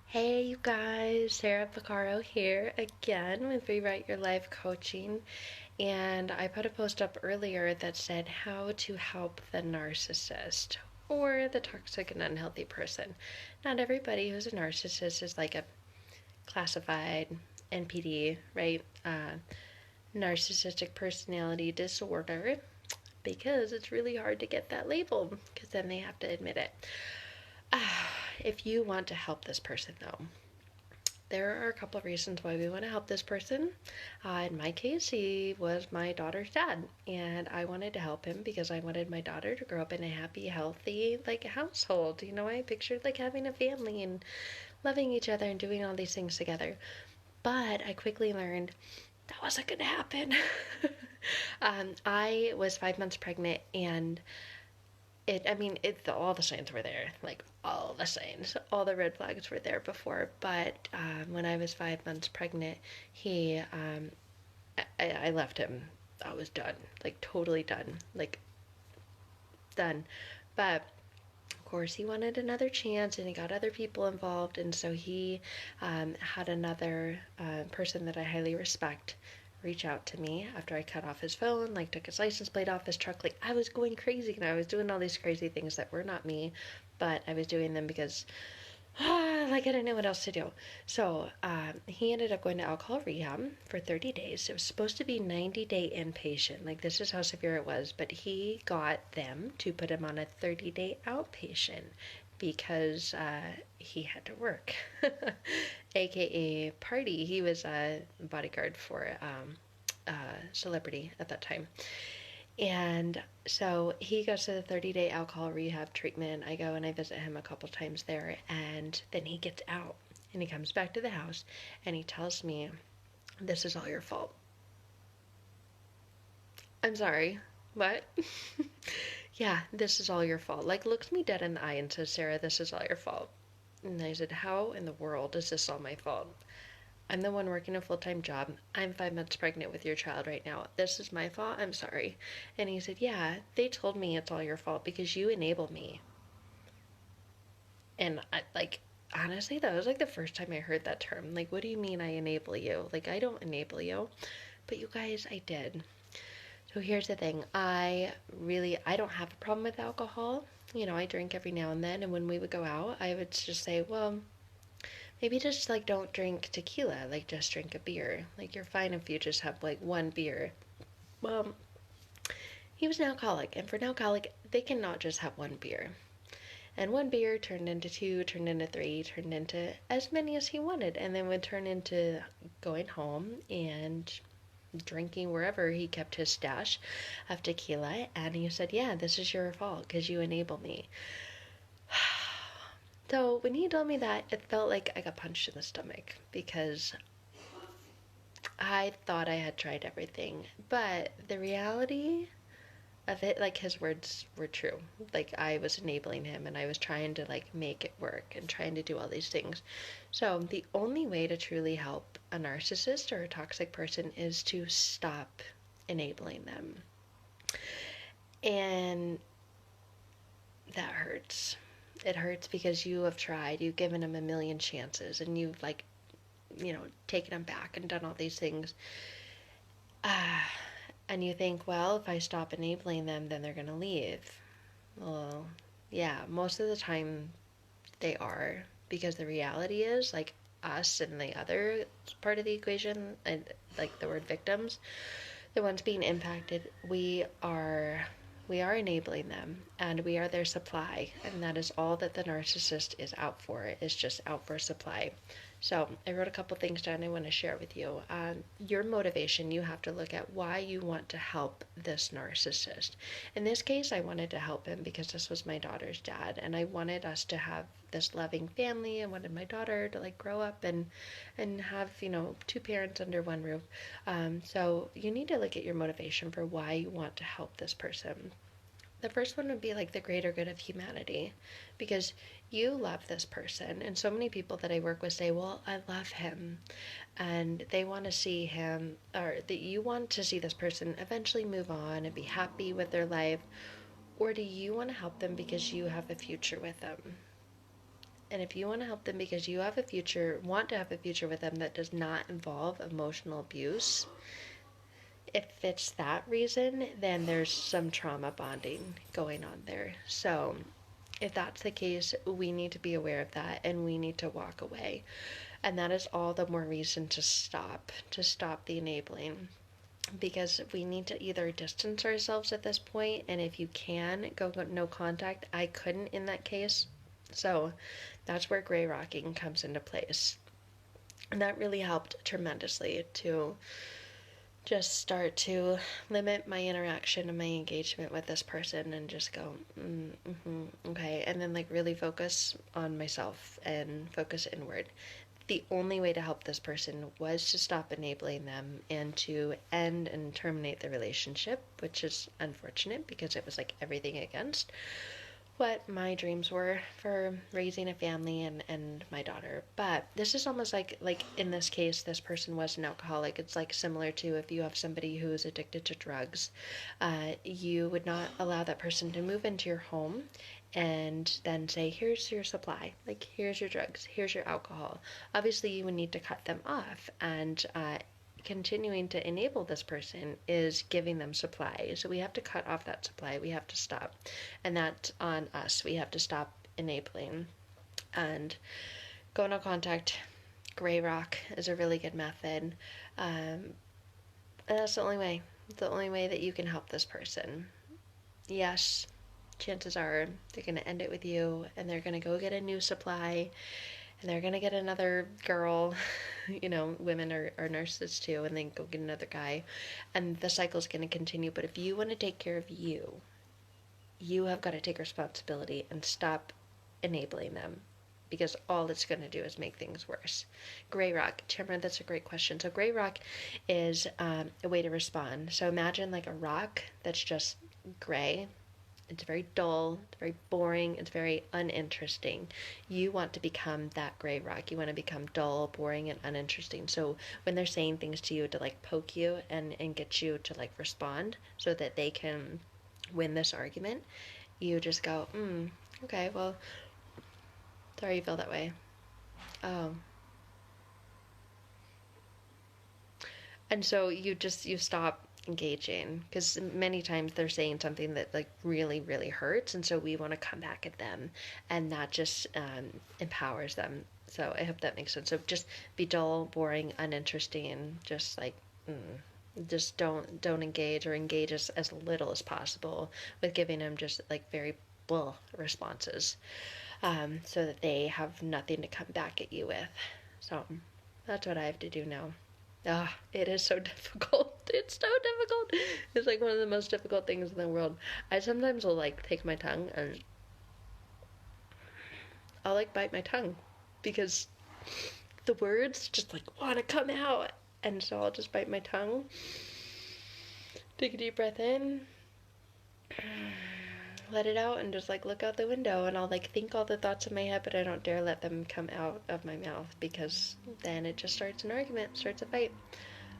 Hey you guys, Sarah Picaro here again with Rewrite Your Life Coaching. And I put a post up earlier that said how to help the narcissist or the toxic and unhealthy person. Not everybody who's a narcissist is like a classified NPD, right? Narcissistic personality disorder, because it's really hard to get that label because then they have to admit it. If you want to help this person though, there are a couple of reasons why we want to help this person. In my case, he was my daughter's dad, and I wanted to help him because I wanted my daughter to grow up in a happy, healthy, like household. I pictured like having a family and loving each other and doing all these things together. But I quickly learned that wasn't going to happen. I was 5 months pregnant, and all the signs were there, like all the signs, all the red flags were there before. But when I was 5 months pregnant, I left him. I was done, like totally done, like done. But of course, he wanted another chance, and he got other people involved, and so he had another person that I highly respect reach out to me after I cut off his phone, like took his license plate off his truck. Like I was going crazy and I was doing all these crazy things that were not me, but I was doing them because like I didn't know what else to do. So he ended up going to alcohol rehab for 30 days. It was supposed to be 90-day inpatient. Like this is how severe it was, but he got them to put him on a 30-day outpatient because he had to work, aka party. He was a bodyguard for a celebrity at that time. And so he goes to the 30-day alcohol rehab treatment. I go and I visit him a couple times there, and then he gets out and he comes back to the house and he tells me, "This is all your fault." I'm sorry, what? Yeah, this is all your fault. Like, looks me dead in the eye and says, "Sarah, this is all your fault." And I said, "How in the world is this all my fault? I'm the one working a full-time job. I'm 5 months pregnant with your child right now. This is my fault? I'm sorry." And he said, "Yeah, they told me it's all your fault because you enable me." And honestly, that was like the first time I heard that term. Like, what do you mean I enable you? Like, I don't enable you. But you guys, I did. So here's the thing. I don't have a problem with alcohol. I drink every now and then. And when we would go out, I would just say, well, maybe just like don't drink tequila, like just drink a beer. Like you're fine if you just have like one beer. Well, he was an alcoholic, and for an alcoholic, they cannot just have one beer. And one beer turned into two, turned into three, turned into as many as he wanted, and then would turn into going home and drinking wherever he kept his stash of tequila. And he said, "Yeah, this is your fault because you enable me." So when he told me that, it felt like I got punched in the stomach because I thought I had tried everything. But the reality of it, like his words were true. Like I was enabling him and I was trying to like make it work and trying to do all these things. So the only way to truly help a narcissist or a toxic person is to stop enabling them. And that hurts. It hurts because you have tried, you've given them a million chances, and you've taken them back and done all these things. And you think, well, if I stop enabling them, then they're going to leave. Well, yeah, most of the time they are, because the reality is, like us and the other part of the equation, and like the word victims, the ones being impacted, we are enabling them, and we are their supply, and that is all that the narcissist is out for, is just out for supply. So I wrote a couple things down I want to share with you. Your motivation, you have to look at why you want to help this narcissist. In this case, I wanted to help him because this was my daughter's dad, and I wanted us to have this loving family. I wanted my daughter to like grow up and have two parents under one roof. So you need to look at your motivation for why you want to help this person. The first one would be like the greater good of humanity, because you love this person, and so many people that I work with say, well, I love him, and they want to see him, or that you want to see this person eventually move on and be happy with their life, or do you want to help them because you have a future with them? And if you want to help them because you have a future, want to have a future with them that does not involve emotional abuse, if it's that reason, then there's some trauma bonding going on there. So if that's the case, we need to be aware of that and we need to walk away. And that is all the more reason to stop the enabling. Because we need to either distance ourselves at this point, and if you can, go no contact. I couldn't in that case. So that's where gray rocking comes into place. And that really helped tremendously to just start to limit my interaction and my engagement with this person and just go, okay, and then like really focus on myself and focus inward. The only way to help this person was to stop enabling them and to end and terminate the relationship, which is unfortunate because it was like everything against what my dreams were for raising a family and my daughter. But this is almost like in this case, this person was an alcoholic. It's like similar to if you have somebody who is addicted to drugs, you would not allow that person to move into your home and then say, here's your supply, like here's your drugs, here's your alcohol. Obviously you would need to cut them off, and continuing to enable this person is giving them supply. So we have to cut off that supply. We have to stop. And that's on us. We have to stop enabling. And go no contact, gray rock is a really good method. And that's the only way. It's the only way that you can help this person. Yes, chances are they're going to end it with you and they're going to go get a new supply. And they're gonna get another girl, you know, women are narcissists too, and then go get another guy, and the cycle's gonna continue. But if you want to take care of you, you have got to take responsibility and stop enabling them, because all it's gonna do is make things worse. Gray rock, Tamara, that's a great question. So gray rock is a way to respond. So imagine like a rock that's just gray. It's very dull, it's very boring, it's very uninteresting. You want to become that gray rock. You want to become dull, boring, and uninteresting. So when they're saying things to you to like poke you and get you to like respond so that they can win this argument, you just go, okay, well, sorry you feel that way. Oh. And so you stop engaging, because many times they're saying something that like really hurts, and so we want to come back at them, and that just empowers them. So I hope that makes sense. So just be dull, boring, uninteresting, just like just don't engage, or engage as little as possible with giving them just like very blah responses, so that they have nothing to come back at you with. So that's what I have to do now. It is so difficult. It's so difficult. It's like one of the most difficult things in the world. I sometimes will like take my tongue and I'll like bite my tongue because the words just like want to come out. And so I'll just bite my tongue, take a deep breath in, let it out, and just like look out the window, and I'll like think all the thoughts in my head, but I don't dare let them come out of my mouth, because then it just starts an argument, starts a fight.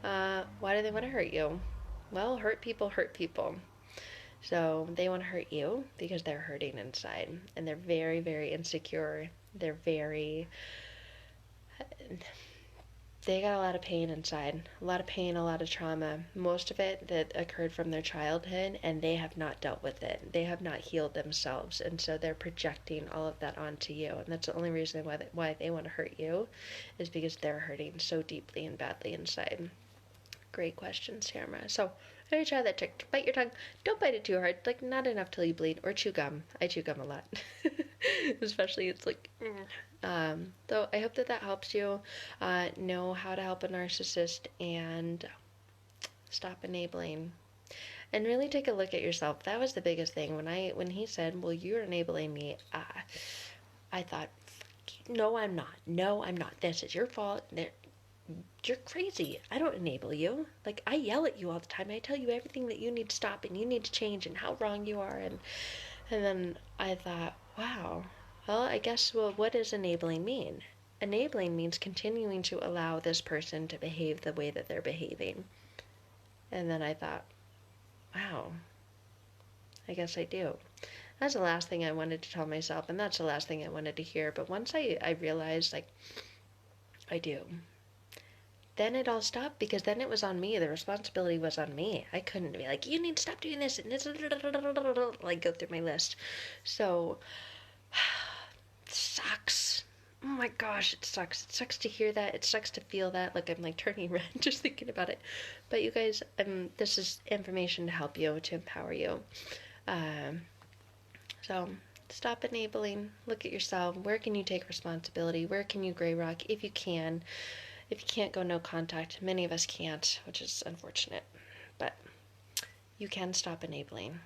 Why do they want to hurt you? Well, hurt people. So they want to hurt you because they're hurting inside, and they're very insecure. They got a lot of pain inside, a lot of pain, a lot of trauma, most of it that occurred from their childhood, and they have not dealt with it. They have not healed themselves, and so they're projecting all of that onto you, and that's the only reason why they want to hurt you, is because they're hurting so deeply and badly inside. Great questions, Tamara. So maybe try that trick. Bite your tongue. Don't bite it too hard. Like, not enough till you bleed. Or chew gum. I chew gum a lot. Especially, it's like... So I hope that helps you know how to help a narcissist and stop enabling. And really take a look at yourself. That was the biggest thing. When he said, well, you're enabling me, I thought, no, I'm not. No, I'm not. This is your fault. You're crazy. I don't enable you. Like, I yell at you all the time. I tell you everything that you need to stop and you need to change and how wrong you are. And then I thought, wow, well, I guess, what does enabling mean? Enabling means continuing to allow this person to behave the way that they're behaving. And then I thought, wow, I guess I do. That's the last thing I wanted to tell myself, and that's the last thing I wanted to hear. But once I realized, like, I do, then it all stopped, because then it was on me. The responsibility was on me. I couldn't be like, you need to stop doing this, and it's like go through my list. So, it sucks. Oh my gosh, it sucks. It sucks to hear that. It sucks to feel that. Like, I'm like turning red just thinking about it. But you guys, this is information to help you, to empower you. Um, so stop enabling. Look at yourself. Where can you take responsibility? Where can you gray rock if you can? If you can't go no contact, many of us can't, which is unfortunate. But you can stop enabling.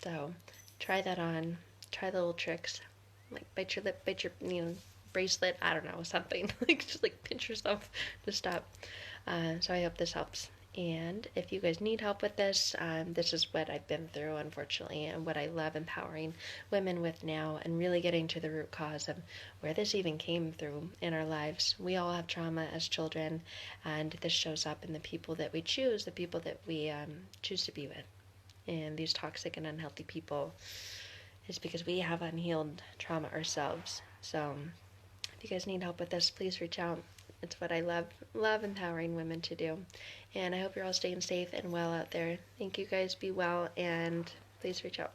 So try that on. Try the little tricks. Like bite your lip, bite your bracelet. I don't know, something. Like just like pinch yourself to stop. So I hope this helps. And if you guys need help with this, this is what I've been through, unfortunately, and what I love empowering women with now, and really getting to the root cause of where this even came through in our lives. We all have trauma as children, and this shows up in the people that we choose, the people that we choose to be with. And these toxic and unhealthy people is because we have unhealed trauma ourselves. So if you guys need help with this, please reach out. It's what I love empowering women to do. And I hope you're all staying safe and well out there. Thank you guys. Be well, and please reach out.